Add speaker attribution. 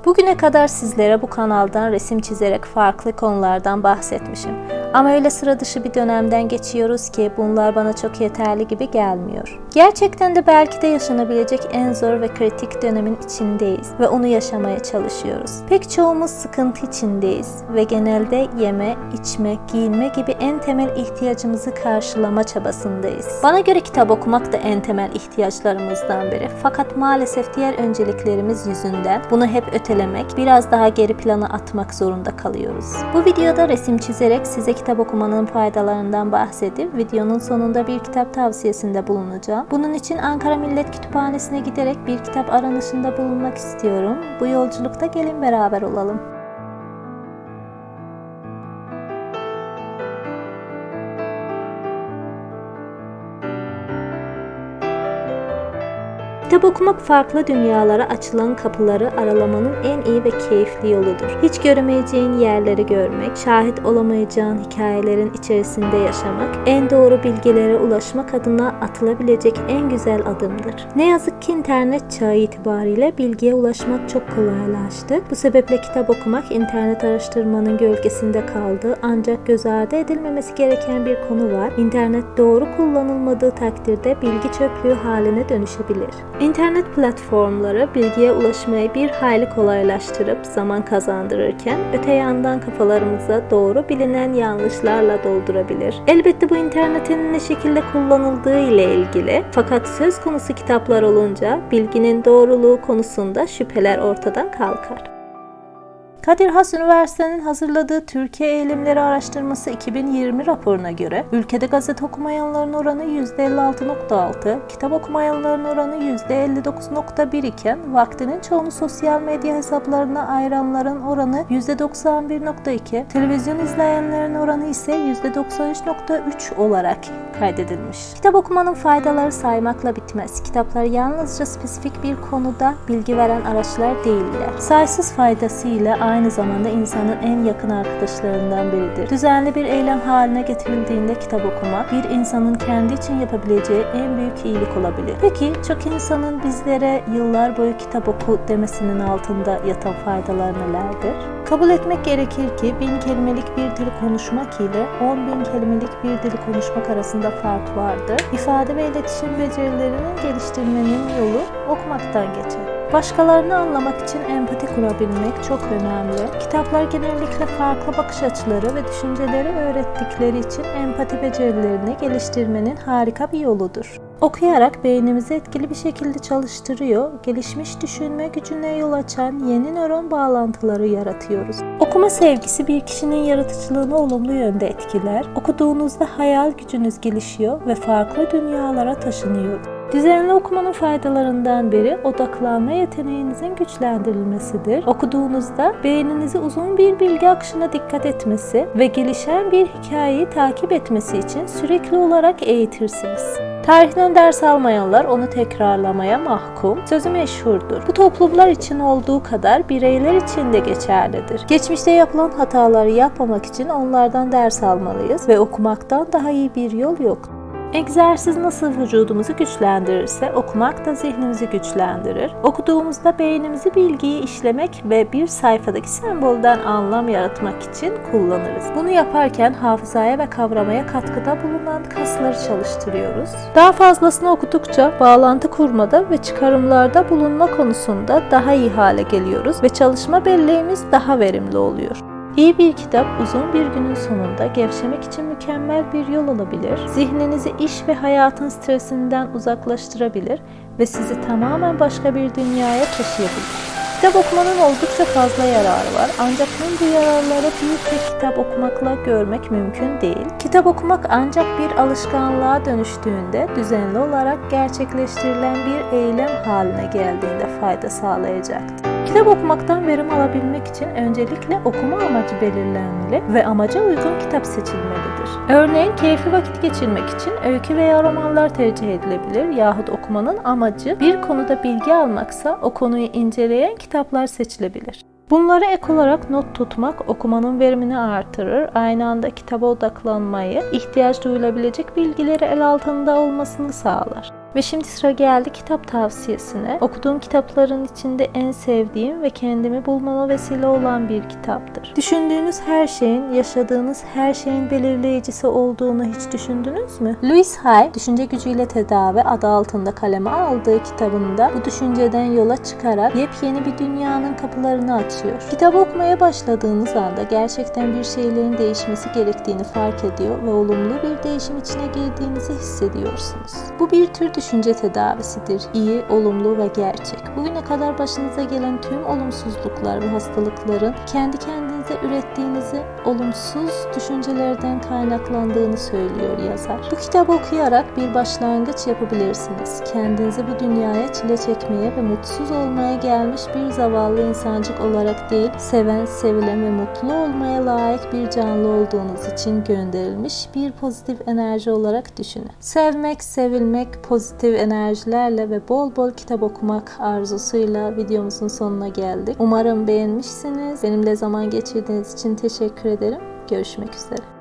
Speaker 1: Bugüne kadar sizlere bu kanaldan resim çizerek farklı konulardan bahsetmişim. Ama öyle sıra dışı bir dönemden geçiyoruz ki bunlar bana çok yeterli gibi gelmiyor. Gerçekten de belki de yaşanabilecek en zor ve kritik dönemin içindeyiz ve onu yaşamaya çalışıyoruz. Pek çoğumuz sıkıntı içindeyiz ve genelde yeme, içme, giyinme gibi en temel ihtiyacımızı karşılama çabasındayız. Bana göre kitap okumak da en temel ihtiyaçlarımızdan biri. Fakat maalesef diğer önceliklerimiz yüzünden bunu hep ötelemek, biraz daha geri plana atmak zorunda kalıyoruz. Bu videoda resim çizerek size kitap okumanın faydalarından bahsedip videonun sonunda bir kitap tavsiyesinde bulunacağım. Bunun için Ankara Millet Kütüphanesi'ne giderek bir kitap aranışında bulunmak istiyorum. Bu yolculukta gelin beraber olalım. Kitap okumak farklı dünyalara açılan kapıları aralamanın en iyi ve keyifli yoludur. Hiç göremeyeceğin yerleri görmek, şahit olamayacağın hikayelerin içerisinde yaşamak, en doğru bilgilere ulaşmak adına atılabilecek en güzel adımdır. Ne yazık ki internet çağı itibariyle bilgiye ulaşmak çok kolaylaştı. Bu sebeple kitap okumak internet araştırmanın gölgesinde kaldı. Ancak göz ardı edilmemesi gereken bir konu var. İnternet doğru kullanılmadığı takdirde bilgi çöplüğü haline dönüşebilir. İnternet platformları bilgiye ulaşmayı bir hayli kolaylaştırıp zaman kazandırırken öte yandan kafalarımıza doğru bilinen yanlışlarla doldurabilir. Elbette bu internetin ne şekilde kullanıldığı ile ilgili, fakat söz konusu kitaplar olunca bilginin doğruluğu konusunda şüpheler ortadan kalkar. Kadir Has Üniversitesi'nin hazırladığı Türkiye Eğilimleri Araştırması 2020 raporuna göre ülkede gazete okumayanların oranı %56.6, kitap okumayanların oranı %59.1 iken vaktinin çoğunu sosyal medya hesaplarına ayıranların oranı %91.2, televizyon izleyenlerin oranı ise %93.3 olarak kaydedilmiş. Kitap okumanın faydaları saymakla bitmez. Kitaplar yalnızca spesifik bir konuda bilgi veren araçlar değiller. Sayısız faydasıyla aynı zamanda insanın en yakın arkadaşlarından biridir. Düzenli bir eylem haline getirildiğinde kitap okuma, bir insanın kendi için yapabileceği en büyük iyilik olabilir. Peki çok insanın bizlere yıllar boyu kitap oku demesinin altında yatan faydalar nelerdir? Kabul etmek gerekir ki 1000 kelimelik bir dili konuşmak ile 10.000 kelimelik bir dili konuşmak arasında fark vardır. İfade ve iletişim becerilerinin geliştirmenin yolu okumaktan geçer. Başkalarını anlamak için empati kurabilmek çok önemli. Kitaplar genellikle farklı bakış açıları ve düşünceleri öğrettikleri için empati becerilerini geliştirmenin harika bir yoludur. Okuyarak beynimizi etkili bir şekilde çalıştırıyor, gelişmiş düşünme gücüne yol açan yeni nöron bağlantıları yaratıyoruz. Okuma sevgisi bir kişinin yaratıcılığını olumlu yönde etkiler. Okuduğunuzda hayal gücünüz gelişiyor ve farklı dünyalara taşınıyor. Düzenli okumanın faydalarından biri odaklanma yeteneğinizin güçlendirilmesidir. Okuduğunuzda beyninizi uzun bir bilgi akışına dikkat etmesi ve gelişen bir hikayeyi takip etmesi için sürekli olarak eğitirsiniz. Tarihten ders almayanlar onu tekrarlamaya mahkum. Sözü meşhurdur. Bu toplumlar için olduğu kadar bireyler için de geçerlidir. Geçmişte yapılan hataları yapmamak için onlardan ders almalıyız ve okumaktan daha iyi bir yol yok. Egzersiz nasıl vücudumuzu güçlendirirse okumak da zihnimizi güçlendirir. Okuduğumuzda beynimizi bilgiyi işlemek ve bir sayfadaki sembolden anlam yaratmak için kullanırız. Bunu yaparken hafızaya ve kavramaya katkıda bulunan kasları çalıştırıyoruz. Daha fazlasını okudukça bağlantı kurmada ve çıkarımlarda bulunma konusunda daha iyi hale geliyoruz ve çalışma belleğimiz daha verimli oluyor. İyi bir kitap uzun bir günün sonunda gevşemek için mükemmel bir yol olabilir. Zihninizi iş ve hayatın stresinden uzaklaştırabilir ve sizi tamamen başka bir dünyaya taşıyabilir. Kitap okumanın oldukça fazla yararı var ancak bu yararları bir tek kitap okumakla görmek mümkün değil. Kitap okumak ancak bir alışkanlığa dönüştüğünde, düzenli olarak gerçekleştirilen bir eylem haline geldiğinde fayda sağlayacaktır. Kitap okumaktan verim alabilmek için öncelikle okuma amacı belirlenmeli ve amaca uygun kitap seçilmelidir. Örneğin keyifli vakit geçirmek için öykü veya romanlar tercih edilebilir yahut okumanın amacı bir konuda bilgi almaksa o konuyu inceleyen kitaplar seçilebilir. Bunlara ek olarak not tutmak okumanın verimini artırır, aynı anda kitaba odaklanmayı, ihtiyaç duyulabilecek bilgileri el altında olmasını sağlar. Ve şimdi sıra geldi kitap tavsiyesine. Okuduğum kitapların içinde en sevdiğim ve kendimi bulmama vesile olan bir kitaptır. Düşündüğünüz her şeyin, yaşadığınız her şeyin belirleyicisi olduğunu hiç düşündünüz mü? Louis Hay, Düşünce Gücüyle Tedavi adı altında kaleme aldığı kitabında bu düşünceden yola çıkarak yepyeni bir dünyanın kapılarını açıyor. Kitabı okumaya başladığınız anda gerçekten bir şeylerin değişmesi gerektiğini fark ediyor ve olumlu bir değişim içine girdiğinizi hissediyorsunuz. Bu bir tür düşünce tedavisidir. İyi, olumlu ve gerçek. Bugüne kadar başınıza gelen tüm olumsuzluklar ve hastalıkların kendi kendinize ürettiğinizi olumsuz düşüncelerden kaynaklandığını söylüyor yazar. Bu kitabı okuyarak bir başlangıç yapabilirsiniz. Kendinizi bu dünyaya çile çekmeye ve mutsuz olmaya gelmiş bir zavallı insancık olarak değil, seven, sevilen ve mutlu olmaya layık bir canlı olduğunuz için gönderilmiş bir pozitif enerji olarak düşünün. Sevmek, sevilmek, pozitif enerjilerle ve bol bol kitap okumak arzusuyla videomuzun sonuna geldik. Umarım beğenmişsiniz. Benimle zaman geçirdiğiniz için teşekkür ederim. Görüşmek üzere.